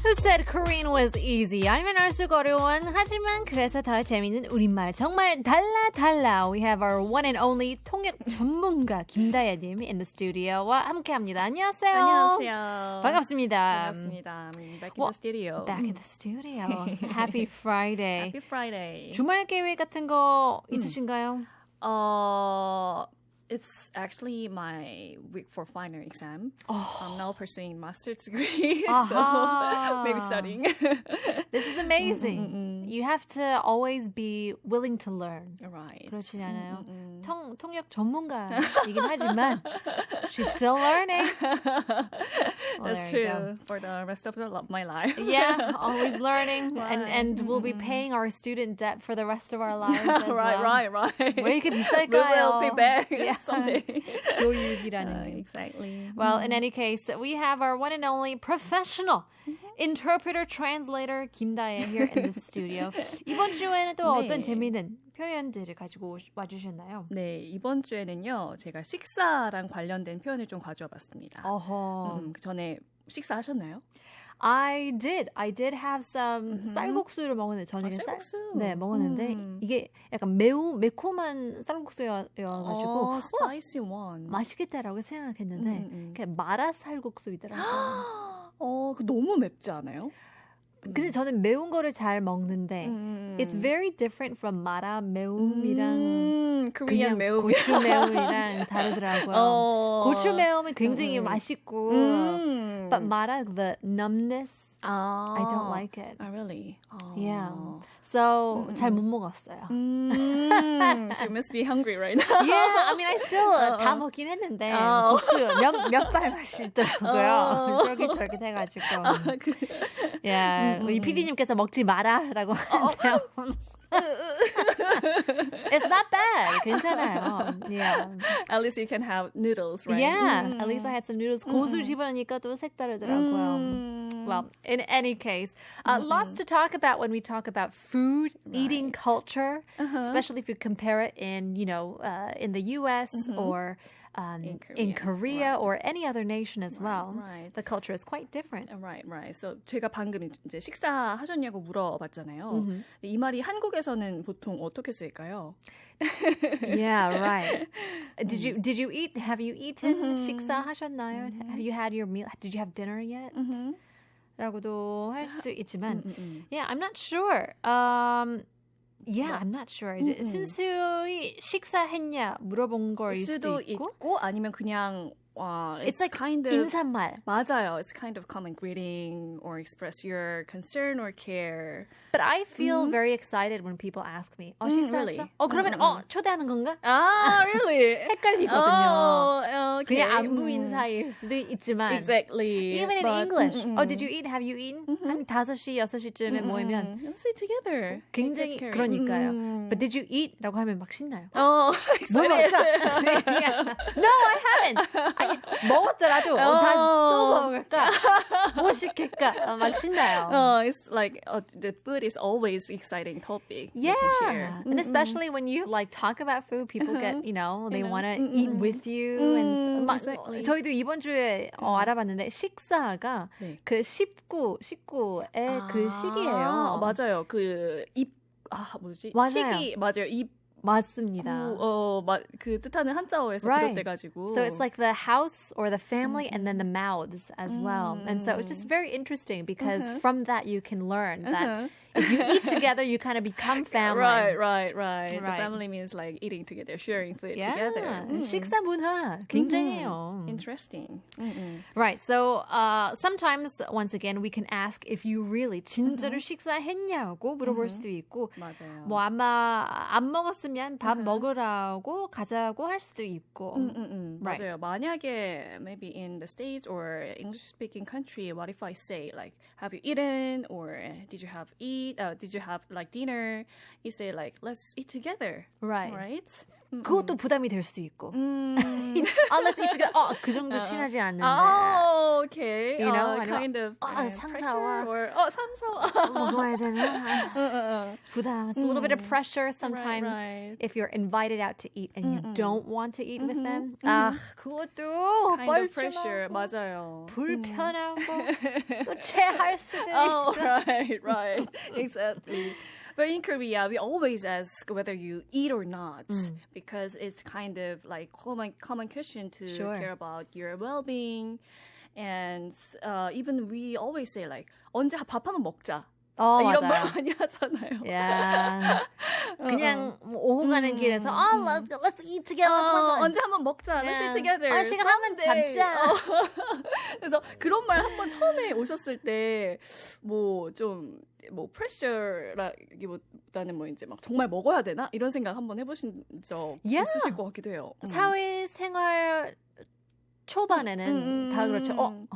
Who said Korean was easy? 알면 알수록 어려운 하지만 그래서 더 재미있는 우리말 정말 달라. We have our one and only 통역 전문가 김다혜님 in the studio와 함께합니다. 안녕하세요. 안녕하세요. 반갑습니다. 반갑습니다. I'm back in the studio. Back in the studio. Happy Friday. Happy Friday. 주말 계획 같은 거 있으신가요? It's actually my week for final exam. I'm now pursuing master's degree, so maybe studying. This is amazing. You have to always be willing to learn. Right. 그렇지 않아요? 통역 전문가이긴 하지만 she's still learning. That's true for the rest of my life. Yeah, always learning. Right. And we'll be paying our student debt for the rest of our lives as right. 왜 이렇게 We 비쌀까요? will pay back Yeah. someday. 교육이라는 게. Exactly. Well, in any case, we have our one and only professional interpreter, translator 김다혜 here in the studio. 이번 주에는 또 어떤 재미있는 표현들을 가지고 와주셨나요? 네, 이번 주에는요. 제가 식사랑 관련된 표현을 좀 가져와 봤습니다. 그 전에 식사하셨나요? I did have some 쌀국수를 먹었는데 저녁에 쌀국수. 네, 먹었는데 이게 약간 매콤한 쌀국수여가지고 spicy one. 맛있겠다라고 생각했는데 그냥 마라 쌀국수이더라고요. 그 너무 맵지 않아요? 근데 저는 매운 거를 잘 먹는데 it's very different from 마라 매움이랑 Korean 매움. 고추 매움이랑 다르더라고요. 고추 매움은 굉장히 맛있고 but 마라 the numbness I don't like it. Really? Yeah. So 잘 못 먹었어요. So you must be hungry right now. Yeah, I mean I still 다 먹긴 했는데 고추 몇발 맛있더라고요. 쫄깃쫄깃해가지고. Yeah, 이 PD님께서 먹지 마라라고 하는데요. It's not bad. 괜찮아요. Yeah. At least you can have noodles, right? Yeah, at least I had some noodles. 고수 집어넣으니까 또 색다르더라고요. Well, in any case, lots to talk about when we talk about food, eating culture, especially if you compare it in, in the U.S. or in Korea or any other nation as well. Right. The culture is quite different. Right. So 제가 방금 이제 식사하셨냐고 물어봤잖아요. 근데 이 말이 한국에서는 보통 어떻게 쓸까요? Yeah, right. Did you eat? Have you eaten? 식사하셨나요? Have you had your meal? Did you have dinner yet? 라고도 할 수 있지만 yeah, I'm not sure. Yeah, I'm not sure. 순수히 식사했냐 물어본 거일 수도 있고 아니면 그냥 it's like kind of 인사말. 맞아요. It's kind of common greeting or express your concern or care. But I feel very excited when people ask me, 식사했어? Really? 그러면 초대하는 건가? Really? 헷갈리거든요. Okay. 그냥 안부 인사일 수도 있지만 Exactly. Even in English. Did you eat? Have you eaten? 한 5시, 6시쯤에 모이면 Let's eat together. 굉장히 그러니까요. But did you eat? 라고 하면 막 신나요. excited. 뭐 먹을까? Yeah. No, I haven't. 아니, 먹었더라도 또 먹을까? 뭐 시킬까? 막 신나요. It's like the food is always exciting topic. Yeah, you can share. and especially when you like talk about food, people get they want to eat with you. And exactly. 저희도 이번 주에 알아봤는데 식사가 그 19의 그 시기예요. 맞아요. 그 뭐지? 맞아요. 시기 맞아요. 맞습니다. 그 뜻하는 한자어에서 Right. 비롯돼가지고. So it's like the house or the family and then the mouths as well. And so it's just very interesting because from that you can learn that if you eat together, you kind of become family. Right. The family means like eating together, sharing food together. 식사 문화 굉장해요. Interesting. Right. So sometimes, once again, we can ask if you really 진짜로 식사했냐고 물어볼 수도 있고 맞아요. 뭐 아마 안 먹었으면 밥 먹으라고 가자고 할 수도 있고. Right. 맞아요. 만약에 maybe in the States or English-speaking country, what if I say like, have you eaten or did you have like dinner? You say like, let's eat together. Right. Right? 그것도 부담이 될 수도 있고. Let's eat together. 그 정도 친하지 않는데. Okay. You know, kind of 상사와 상사와 먹어야 되나? 부담. It's a little bit of pressure sometimes right. if you're invited out to eat and you don't want to eat with them. 그것도 kind of pressure. 맞아요. 불편하고 또 체할 수도 Oh, 있고. right. Exactly. But in Korea, we always ask whether you eat or not because it's kind of like common question to care about your well-being. And even we always say like 언제 밥 한번 먹자. 이런 맞아요. 말 많이 하잖아요. Yeah. 그냥 오고 가는 길에서 let's eat together. 언제 한번 먹자. Let's eat together. 시간 하면 잡자. 그래서 그런 말 한번 처음에 오셨을 때 뭐 좀 프레셔라기보다는 뭐 이제 막 정말 먹어야 되나 이런 생각 한번 해보신 적 있으실 것 같기도 해요. 사회생활 초반에는 다 그렇죠.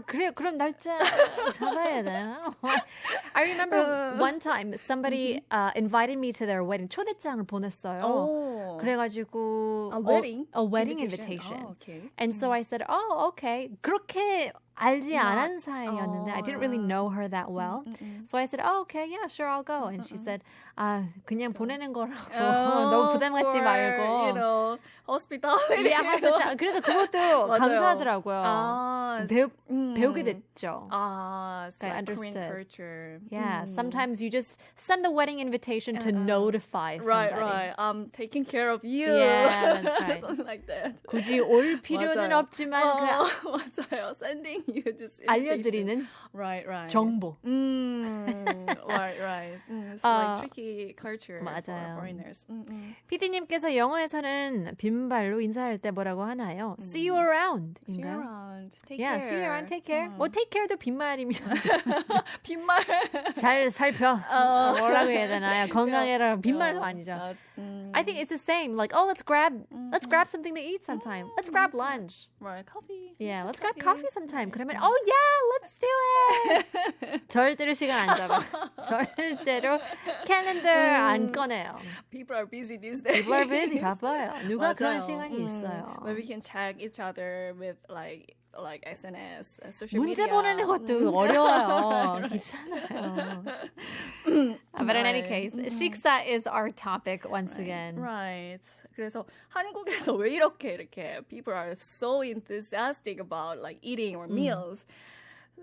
그래요. 그럼 날짜 잡아야 되나? I remember one time somebody invited me to their wedding. 초대장을 보냈어요. 그래가지고 A wedding? A wedding invitation. Okay. And so I said, okay. 그렇게 알지 않은 사이였는데 I didn't really know her that well. So I said, okay, yeah, sure, I'll go. And she said, 그냥 보내는 거라고 너무 부담 갖지 말고. You know, hospitality. 그래서 그것도 감사하더라고요. 배우게 됐죠. So I like understood. Korean culture. Yeah, sometimes you just send the wedding invitation to notify somebody. Right. I'm taking care of you. Yeah, that's right. Something like that. 굳이 올 필요는 맞아요. 없지만 그냥 맞아요. Sending you this invitation. 알려드리는 right. 정보. Right. It's like tricky culture 맞아요. for foreigners. PD님께서 영어에서는 빈말로 인사할 때 뭐라고 하나요? See you around. See you around. Take yeah, care. see you around. Take care. 뭐 take care도 빈말이면 빈말. 잘 살펴. 뭐라고 해야 되나요? 건강해라. 빈말도 아니죠. I think it's the same. Like, let's grab something to eat sometime. Let's grab lunch. Right, coffee. Yeah, let's grab coffee sometime. 그러면 yeah, let's do it. 절대로 시간 안 잡아. 절대로 캘린더 안 꺼내요. People are busy these days. People are busy. 바빠요. 누가 맞아요. 그런 시간이 있어요. But we can check each other with like SNS, social 문제 media. 보내는 것도 어려워요. 귀찮아요. But in any case, 식사 is our topic once again. Right. 그래서 한국에서 왜 이렇게 people are so enthusiastic about like eating or meals.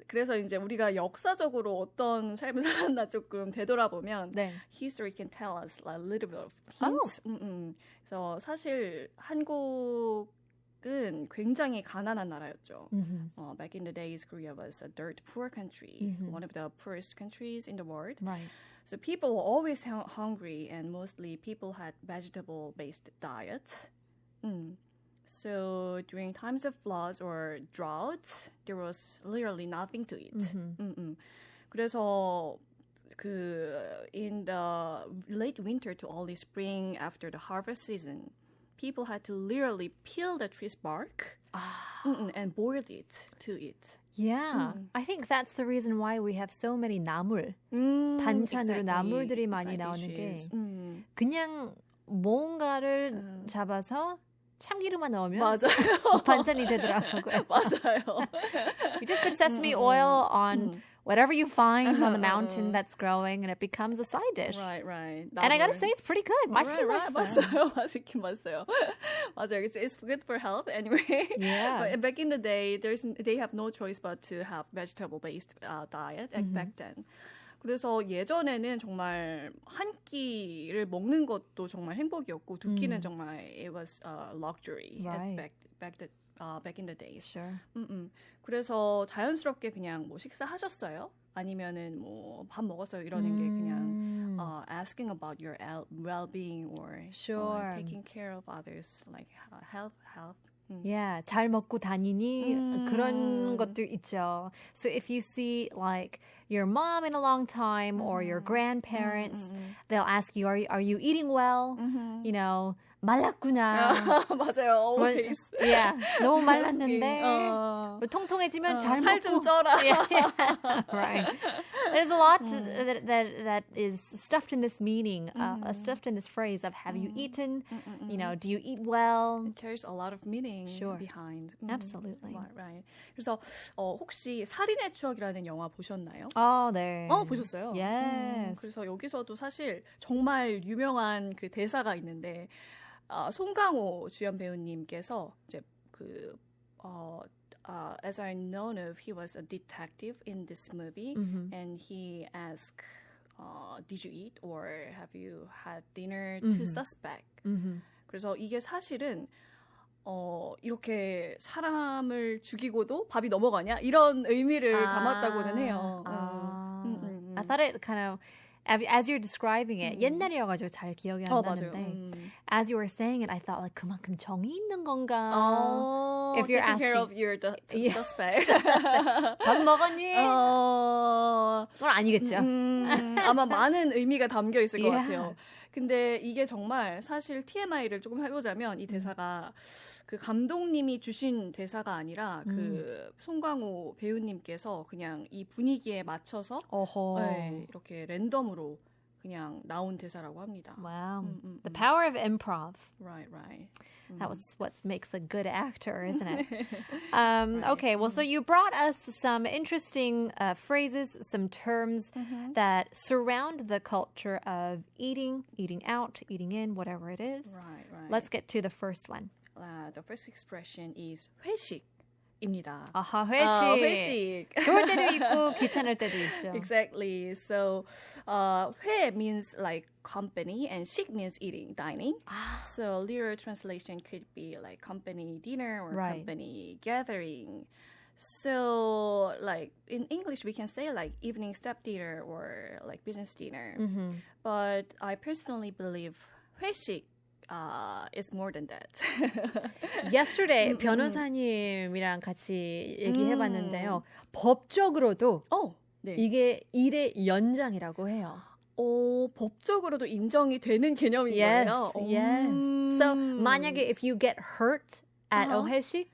그래서 이제 우리가 역사적으로 어떤 삶을 살았나 조금 되돌아보면 history can tell us a little bit of hints. 그래서 사실 한국은 굉장히 가난한 나라였죠. Back in the days, Korea was a dirt poor country, one of the poorest countries in the world. Right. So people were always hungry, and mostly people had vegetable-based diets. So during times of floods or droughts, there was literally nothing to eat. 그래서 in the late winter to early spring after the harvest season, people had to literally peel the tree's bark and boil it to eat. Yeah, I think that's the reason why we have so many 나물. 반찬으로 나물들이 많이 나오는 게 그냥 뭔가를 잡아서 참기름만 넣으면 맞아요. 반찬이 되더라고요. 맞아요. You just put sesame oil on whatever you find on the mountain that's growing and it becomes a side dish. Right. And I gotta say it's pretty good. 맛있긴 맛있어요. 맛있긴 맛있어요. 맞아요. It's good for health anyway. Yeah. But back in the day, they have no choice but to have vegetable-based diet back then. 그래서 예전에는 정말 한 끼를 먹는 것도 정말 행복이었고 두 끼는 정말 it was a luxury back in the days. Sure. 그래서 자연스럽게 그냥 뭐 식사하셨어요? 아니면은 뭐 밥 먹었어요? 이러는 게 그냥 asking about your well-being or taking care of others, like health. Yeah, 잘 먹고 다니니 그런 것도 있죠. So if you see like your mom in a long time or your grandparents, they'll ask you, are you eating well? You know, 말랐구나. 맞아요, always. Yeah, 너무 말랐는데 통통해지면 잘 살 먹고 좀 쪄라. Yeah, right. There's a lot that is stuffed in this meaning, stuffed in this phrase of have you eaten? You know, do you eat well? It carries a lot of meaning behind. Absolutely. Right. 그래서 혹시 살인의 추억이라는 영화 보셨나요? 네. 보셨어요? Yes. 그래서 여기서도 사실 정말 유명한 그 대사가 있는데 송강호 주연 배우님께서 이제 as I know of, he was a detective in this movie, and he asked, "Did you eat or have you had dinner?" to suspect. 그래서 이게 사실은 이렇게 사람을 죽이고도 밥이 넘어가냐 이런 의미를 담았다고는 해요. I thought it kind of. As you're describing it, 옛날이어가지고 잘 기억이 안 나는데 as you were saying it, I thought like 그만큼 정이 있는 건가? If you're taking care of your suspect. 밥 먹었니? 그건 아니겠죠. 아마 많은 의미가 담겨 있을 것 같아요. 근데 이게 정말 사실 TMI를 조금 해보자면 이 대사가 그 감독님이 주신 대사가 아니라 그 송강호 배우님께서 그냥 이 분위기에 맞춰서 네, 이렇게 랜덤으로 그냥 나온 대사라고 합니다. Wow. The power of improv. Right. That's what makes a good actor, isn't it? Okay, well, so you brought us some interesting phrases, some terms that surround the culture of eating out, eating in, whatever it is. Right. Let's get to the first one. The first expression is 회식입니다. 아하, 회식. 좋을 때도 있고 귀찮을 때도 있죠. Exactly. So, 회 means like company and 식 means eating, dining. So, literal translation could be like company dinner or company gathering. So, like in English, we can say like evening step dinner or like business dinner. But I personally believe 회식 it's more than that. Yesterday 변호사님이랑 같이 얘기해봤는데요. 법적으로도 네. 이게 일의 연장이라고 해요. 법적으로도 인정이 되는 개념이에요. Yes. So 만약에 if you get hurt at a 회식,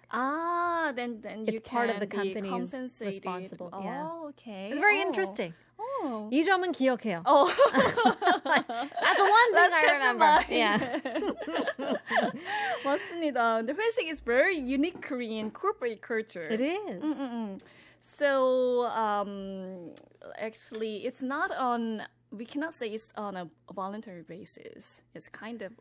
then it's you part can of the be company's compensated. responsible. Yeah. Okay. It's very interesting. 이 점은 기억해요. That's the one thing I remember. Yeah. 맞습니다. 근데 회식 is very unique Korean corporate culture. It is. So actually, it's not on. We cannot say it's on a voluntary basis. It's kind of,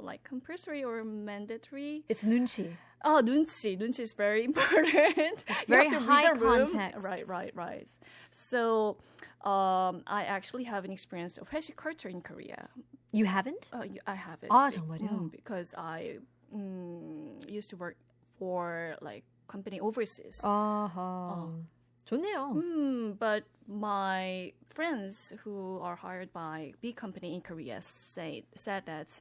like compulsory or mandatory. It's 눈치. 눈치 is very important. It's very high context. Right. So, I actually have an experience of 회식 culture in Korea. You haven't? I haven't. 정말요? Because I used to work for like company overseas. 좋네요. But my friends who are hired by big company in Korea said that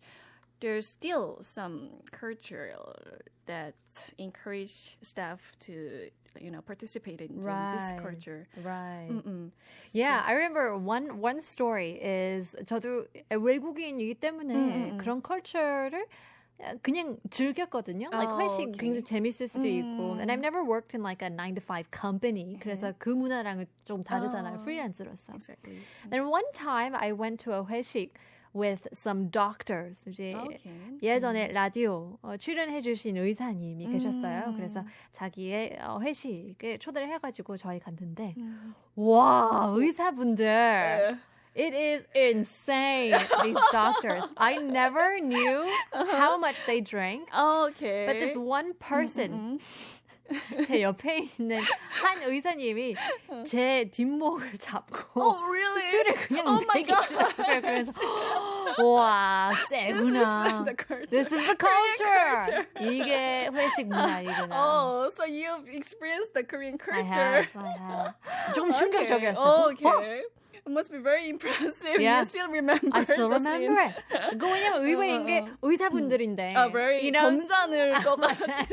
there's still some culture that encourage staff to participate in this culture. Right. Yeah, I remember one story is 저도 외국인이기 때문에 그런 culture를 그냥 즐겼거든요. Like 회식 굉장히 재밌을 수도 있고. And I've never worked in like a 9-to-5 company. 그래서 그 문화랑은 좀 다르잖아요. 프리랜서로서. Exactly. And one time I went to a 회식 with some doctors. 이제 예전에 라디오 출연해 주신 의사님이 계셨어요. 그래서 자기의 회식에 초대를 해가지고 저희 갔는데 와 의사분들 It is insane, these doctors. I never knew how much they drank. Okay. But this one person, 제 옆에 있는 한 의사님이 제 뒷목을 잡고 really? 술을 그냥 내게 주셨어요. 그래서 와, 세구나. This is the culture. 이게 회식 문화이구나. So you've experienced the Korean culture. I have. 좀 충격적이었어요. Okay. It must be very impressive. Yeah. You still remember. I still the remember it. 그 왜냐면 의외인 게 의사분들인데. very 점잖을 것 같아.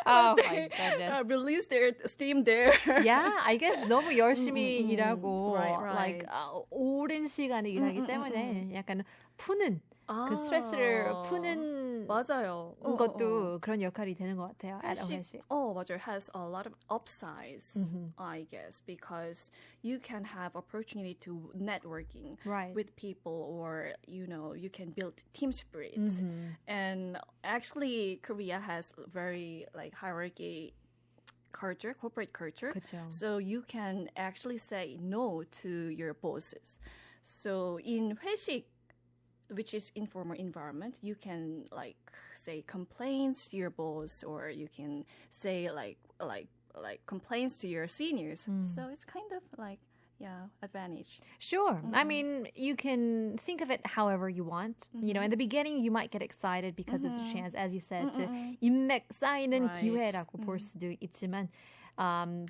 Oh my goodness. Release their steam there. Yeah, I guess 너무 열심히 일하고 Right. like 오랜 시간을 일하기 때문에 약간 푸는 그 스트레스를 푸는 맞아요. 것도 그런 역할이 되는 것 같아요. 회식. 맞아요. Has a lot of upsides, I guess, because you can have opportunity to networking with people, or you can build team spirit. And actually, Korea has very like hierarchy culture, corporate culture. 그쵸. So you can actually say no to your bosses. So in 회식, which is informal environment, you can like say complaints to your boss, or you can say like complaints to your seniors. So it's kind of like advantage. Sure. I mean, you can think of it however you want. In the beginning, you might get excited because it's a chance, as you said, to 인맥 쌓이는 기회라고 볼 수도 있지만,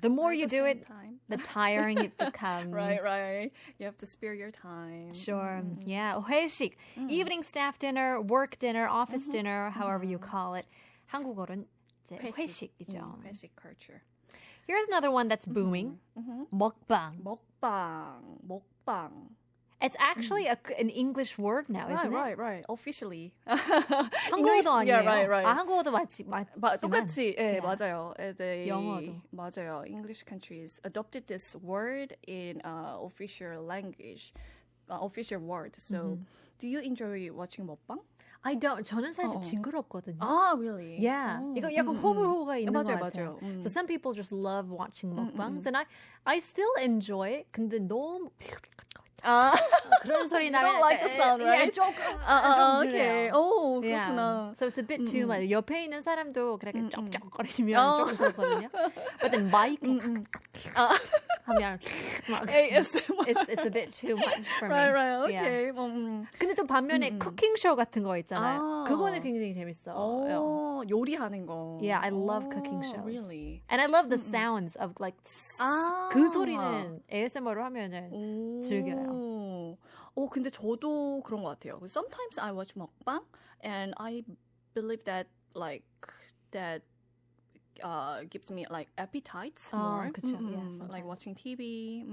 the more you do it, the tiring it becomes. Right. You have to spare your time. Sure. Yeah. 회식, evening staff dinner, work dinner, office dinner, however you call it. 한국어로는 이제 회식이죠. 회식 culture. Here's another one that's booming. 먹방. 먹방. It's actually an English word now, isn't it? Right. Officially. 한국어도 아니에요. Right. 한국어도 맞지만. 똑같이, 맞아요. 영어도. 맞아요. English countries adopted this word in official language, official word. So, do you enjoy watching 먹방? I don't. 저는 사실 징그럽거든요. Really? Yeah. 이거 약간 호불호가 있는 것 같아요. 맞아요. So some people just love watching 먹방s, and I still enjoy it. 근데 너무 그런 소리 나면 You don't like the sound, right? Yeah, 조금 okay. 그래요. 그렇구나. So it's a bit too much. 옆에 있는 사람도 그렇게 쩝쩝거리면 조금 그렇거든요. But then 마이크 하면 it's a bit too much for me. Right. Okay. Yeah. 근데 또 반면에 쿠킹 쇼 같은 거 있잖아요. 그거는 굉장히 재밌어요. 요리하는 거. Yeah, I love cooking shows. Really? And I love the sounds of like 그 소리는 ASMR로 하면은 즐겨요. 근데 저도 그런 것 같아요. Sometimes I watch 먹방, and I believe that gives me like appetites more. 그쵸. Yeah, like watching TV.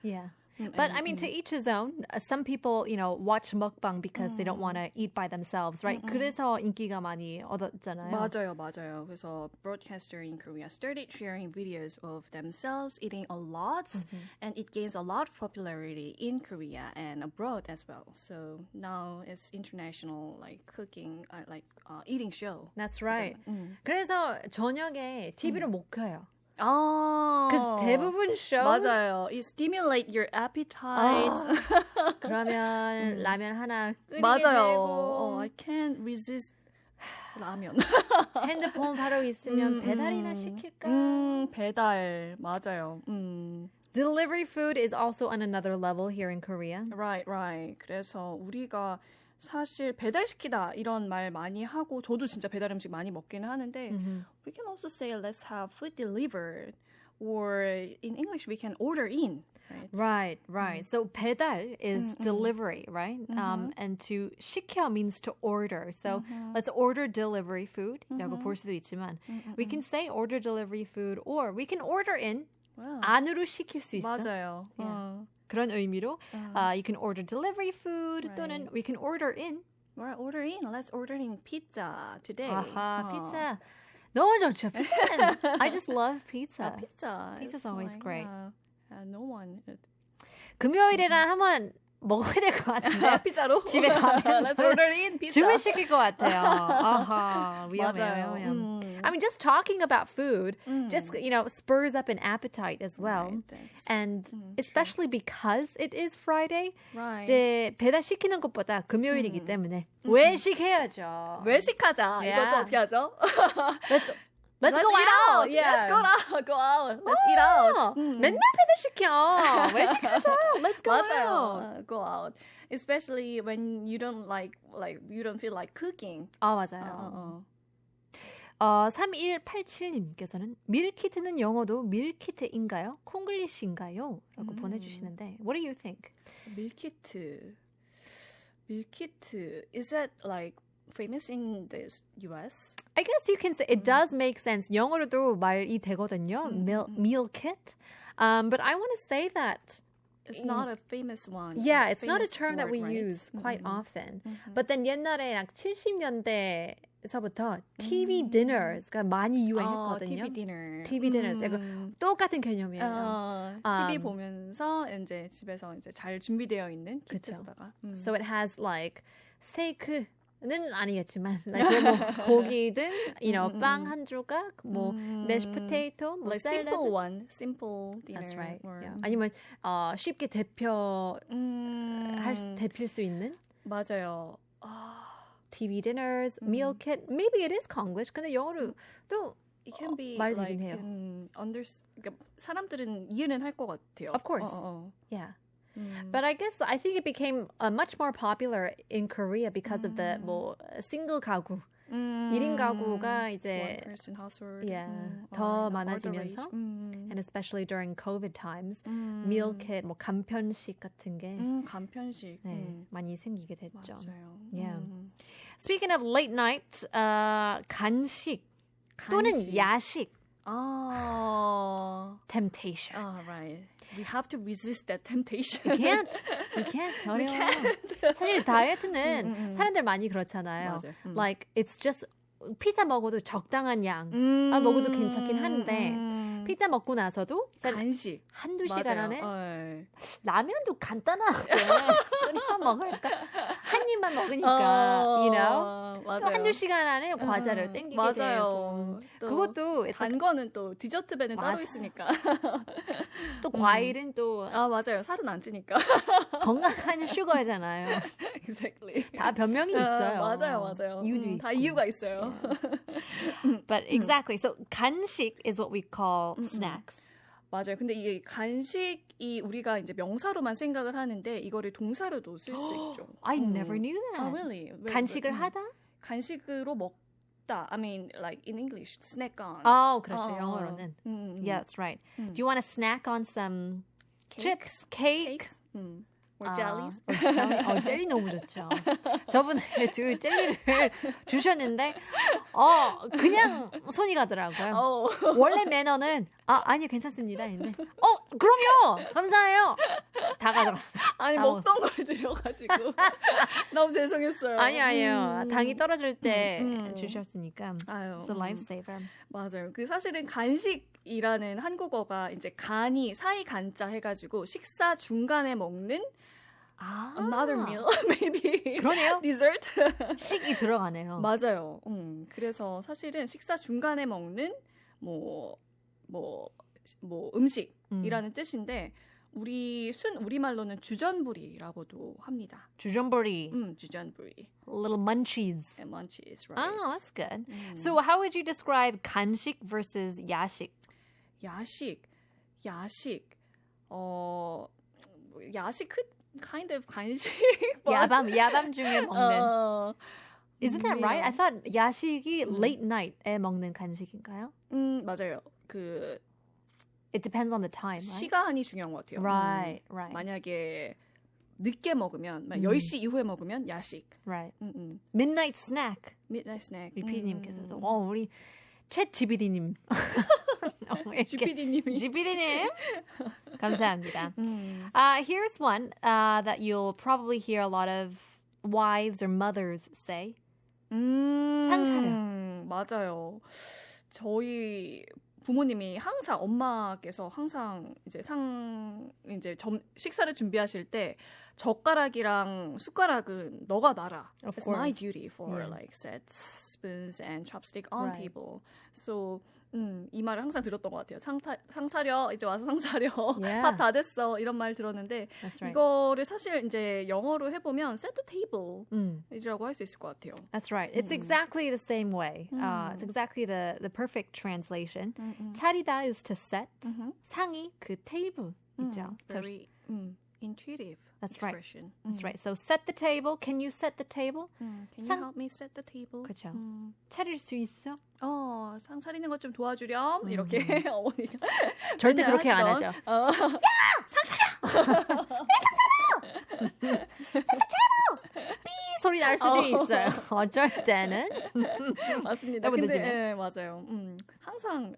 Yeah. But I mean, to each his own. Some people, watch mukbang because they don't want to eat by themselves, right? 그래서 인기가 많이 얻었잖아요. 맞아요. 그래서 broadcaster in Korea started sharing videos of themselves eating a lot, and it gains a lot of popularity in Korea and abroad as well. So now it's international like cooking, eating show. That's right. 그래서 저녁에 TV를 못 켜요. Because 대부분 shows 맞아요. It stimulate your appetite. 그러면 라면 하나 끓이게 맞아요. 되고 I can't resist 라면. 핸드폰 바로 있으면 배달이나 시킬까? 배달 맞아요. Delivery food is also on another level here in Korea. Right. 그래서 우리가 사실 배달시키다 이런 말 많이 하고 저도 진짜 배달 음식 많이 먹기는 하는데 we can also say let's have food delivered, or in English we can order in. Right. So 배달 is delivery, right? And to 시켜 means to order. So let's order delivery food. 라고 볼 수도 있지만 we can say order delivery food, or we can order in. 안으로 시킬 수 있어. 맞아요. Yeah. 그런 의미로 you can order delivery food 또는 we can order in. Order in. Let's order in pizza today. 피자. 너무 좋죠. Pizza. I just love pizza. Pizza's always great. No one. 금요일이라 한번 먹어야 될 것 같은데. 피자로? 집에 가면서 Let's order in pizza. 주문시킬 것 같아요. 위험해요. I mean, just talking about food just, spurs up an appetite as well. And especially because it is Friday, 이제 배달시키는 것보다 금요일이기 때문에 외식해야죠. 외식하자. 이것도 어떻게 하죠? Let's go out. Yeah. Let's go out. Let's eat out. 맨날 배달시켜. 외식하자. Let's go out. Go out. Especially when you don't you don't feel like cooking. 맞아요. 3187님께서는 밀키트는 영어도 밀키트인가요? 콩글리시인가요? 라고 보내주시는데 What do you think? 밀키트. Is that like famous in the US? I guess you can say it does make sense. 영어로도 말이 되거든요. Meal kit. But I want to say that It's not a famous one. Yeah, it's not a famous term that word, we right? use quite often. But then 옛날에 약 70년대서부터 TV dinners가 많이 유행했거든요. TV dinner. TV dinners. 이거 똑같은 개념이에요. TV 보면서 이제 집에서 이제 잘 준비되어 있는 키트로다가. So it has like steak는 아니겠지만 like 뭐 고기든, you know, 빵 한 조각, 뭐 mashed potato, 뭐 like salad. simple one, simple dinner. That's right. Or, Yeah. 아니면 쉽게 대필 수 있는 맞아요. TV dinners, meal kit. Maybe it is Konglish. 근데 영어로 또 It can be 말 like 되긴 해요. 그러니까 사람들은 이해는 할 것 같아요. Of course. Yeah. But I think it became much more popular in Korea because of the 뭐 single 가구. 1인 가구가 이제 one person household. 더 많아지면서 and especially during COVID times meal kit 뭐 간편식 같은 게 간편식 많이 생기게 됐죠. 맞아요. Yeah. Speaking of late night 간식 또는 야식. Temptation. Right. We have to resist that temptation. We can't. 어려워요. 사실 다이어트는 사람들 많이 그렇잖아요. 맞아요. Like it's just 피자 먹어도 적당한 양 먹어도 괜찮긴 한데 피자 먹고 나서도 간식 한두 시간 안에 맞아요. 라면도 간단하게 끓여 먹을까? 한 입만 먹으니까, you know? 맞아요. 또 한두 시간 안에 과자를 땡기게 맞아요. 되고 그것도 단 거는 또 디저트 배는 따로 있으니까 또 과일은 또 맞아요. 살은 안 찌니까 건강한 슈거잖아요. Exactly. 다 변명이 있어요. 맞아요. 이유도 있고. 다 이유가 있어요. Yes. But exactly. So 간식 is what we call snacks. 맞아요. 근데 이게 간식이 우리가 이제 명사로만 생각을 하는데 이거를 동사로도 쓸 수 있죠. I never knew that. Really? 간식을 하다? 간식으로 먹다. I mean, like in English, snack on. 그렇죠. 영어로는. Yeah, that's right. Do you want to snack on some chips, cakes? Or jellies? 젤리 너무 좋죠. 저번에 그 젤리를 주셨는데 그냥 손이 가더라고요. 원래 매너는 아니요 괜찮습니다. 했는데 그럼요 감사해요. 다 가져갔어요. 아니 다 먹던 먹었어요. 걸 드려가지고 너무 죄송했어요. 아니요. 당이 떨어질 때 주셨으니까. 아유, It's a lifesaver. 맞아요. 그 사실은 간식이라는 한국어가 이제 간이 사이 간자 해가지고 식사 중간에 먹는 another meal, maybe. 그러네요. dessert. 식이 들어가네요. 맞아요. 그래서 사실은 식사 중간에 먹는 음식이라는 뜻인데 우리말로는 주전부리라고도 합니다. 주전부리. 주전부리. Little munchies. And munchies, right? Oh, that's good. So how would you describe 간식 versus 야식? 야식. 야식 kind of 간식. 야밤 중에 먹는. Isn't that right? I thought 야식이 late night에 먹는 간식인가요? 맞아요. It depends on the time, right? 시간이 중요한 것 같아요. Right. 만약에 늦게 먹으면 10시 이후에 먹으면 야식. Right. Midnight snack. Midnight snack. 리피님께서도 우리 챗 GPD님. GPD님. 감사합니다. Here's one that you'll probably hear a lot of wives or mothers say. 상 차려. 맞아요. 저희 부모님이 엄마께서 항상 이제 식사를 준비하실 때 젓가락이랑 숟가락은 너가 놔라. It's my duty for like set spoons and chopstick on table. So 이 말을 항상 들었던 것 같아요. 상 차려, 이제 와서 상 차려. 밥 다 됐어. 이런 말 들었는데 이거를 사실 이제 영어로 해보면 set the table 이라고 할 수 있을 것 같아요. That's right. It's exactly the same way. It's exactly the perfect translation. 차리다 is to set. 상이 그 테이블이죠. Very intuitive That's expression. Right. That's right. So set the table. Can you set the table? Can you help me set the table? 그렇죠. 차릴 수 있어? 상 차리는 것 좀 도와주렴. 이렇게 어머니가 절대 그렇게 안 하죠. 야! 상 차려! 소리 날 수도 있어요. 어쩔 때는. 맞습니다. 근데 맞아요. 항상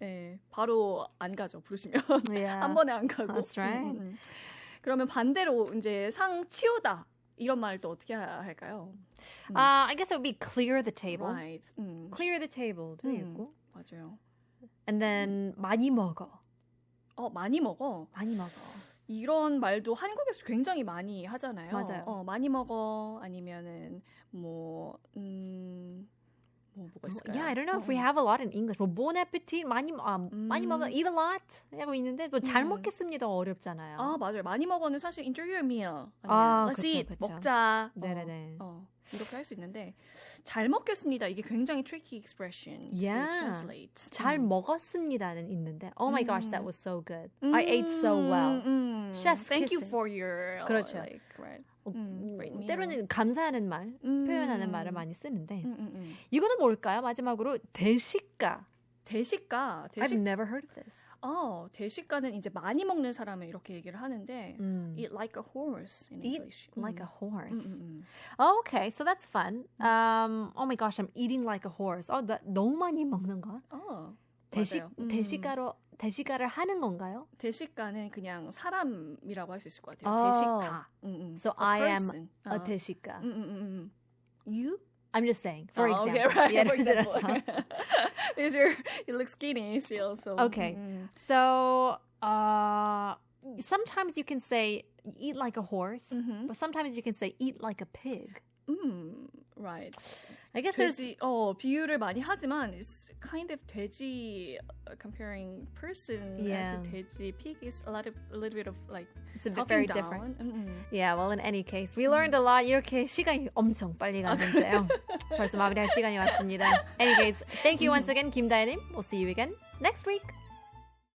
바로 안 가죠. 부르시면 한 번에 안 가고. That's right. 그러면 반대로 이제 상 치우다 이런 말도 어떻게 할까요? I guess it would be clear the table. Right. Clear the table도 있고. 맞아요. And then 많이 먹어. 많이 먹어. 많이 먹어. 이런 말도 한국에서 굉장히 많이 하잖아요. 맞아요. 많이 먹어 아니면은 뭐가 있을까요? Yeah, I don't know if we have a lot in English. 뭐 bon appetit 많이 먹어 eat a lot 하고 있는데 뭐 잘 먹겠습니다 어렵잖아요. 맞아요. 많이 먹어는 사실 enjoy your meal. 아, let's 그쵸, eat. 그쵸. 먹자. 네네네. 이렇게 할 수 있는데 잘 먹겠습니다. 이게 굉장히 tricky expression to translate. 잘 먹었습니다는 있는데 Oh my gosh, that was so good. I ate so well. Chef's Thank you kiss. for your 그렇죠. right. 때로는 감사하는 말, 표현하는 말을 많이 쓰는데 이거는 뭘까요? 마지막으로 대식가. 대식가. I've never heard of this. 대식가는 이제 많이 먹는 사람을 이렇게 얘기를 하는데 eat like a horse in Eat English. like a horse. Okay, so that's fun. Oh my gosh, I'm eating like a horse. 나 너무 많이 먹는 거? 대식가를 하는 건가요? 대식가는 그냥 사람이라고 할 수 있을 것 같아요. 대식가. So I am a 대식가. You? I'm just saying, for example. Okay, right. 예를 For example. 들어서. Because you look skinny still, so. Okay, so sometimes you can say eat like a horse, but sometimes you can say eat like a pig. Right. I guess 돼지, 비유를 많이 하지만 it's kind of 돼지 comparing person as a 돼지. Pig is a little bit of like it's a bit very down. different. Yeah, well, in any case, we learned a lot. 이렇게 시간이 엄청 빨리 가는데요. 벌써 마무리할 시간이 왔습니다. Any case, thank you once again, 김다혜님. We'll see you again next week.